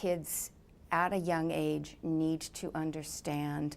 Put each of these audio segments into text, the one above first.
kids at a young age need to understand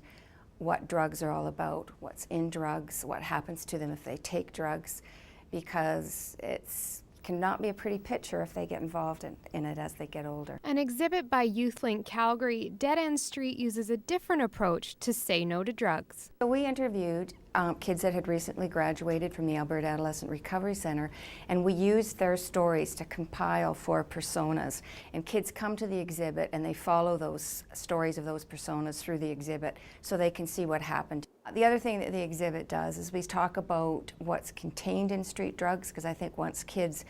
what drugs are all about, what's in drugs, what happens to them if they take drugs, because it's cannot be a pretty picture if they get involved in it as they get older. An exhibit by YouthLink Calgary, Dead End Street uses a different approach to say no to drugs. So we interviewed kids that had recently graduated from the Alberta Adolescent Recovery Centre, and we used their stories to compile 4 personas. And kids come to the exhibit and they follow those stories of those personas through the exhibit so they can see what happened. The other thing that the exhibit does is we talk about what's contained in street drugs, because I think once kids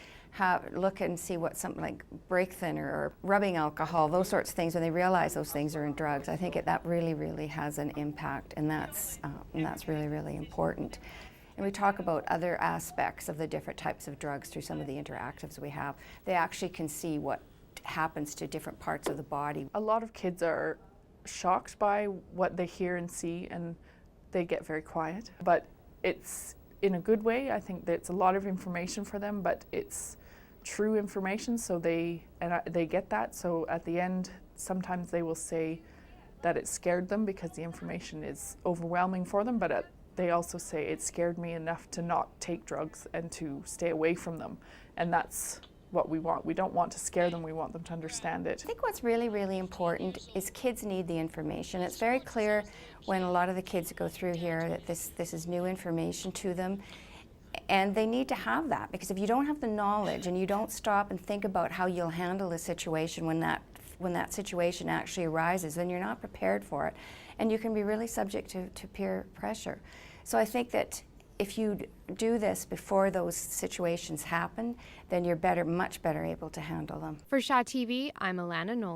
look and see what something like brake thinner or rubbing alcohol, those sorts of things, when they realize those things are in drugs, I think that really has an impact, and that's really important. And we talk about other aspects of the different types of drugs through some of the interactives we have. They actually can see what happens to different parts of the body. A lot of kids are shocked by what they hear and see, and they get very quiet. But it's in a good way. I think that it's a lot of information for them, but it's true information, so they get that. So at the end, sometimes they will say that it scared them because the information is overwhelming for them, but they also say it scared me enough to not take drugs and to stay away from them. And that's what we want. We don't want to scare them, we want them to understand it. I think what's really important is kids need the information. It's very clear when a lot of the kids go through here that this is new information to them, and they need to have that, because if you don't have the knowledge and you don't stop and think about how you'll handle a situation when that situation actually arises, then you're not prepared for it, and you can be really subject to peer pressure. So I think that if you do this before those situations happen, then you're much better able to handle them. For Shaw TV, I'm Alana Nolan.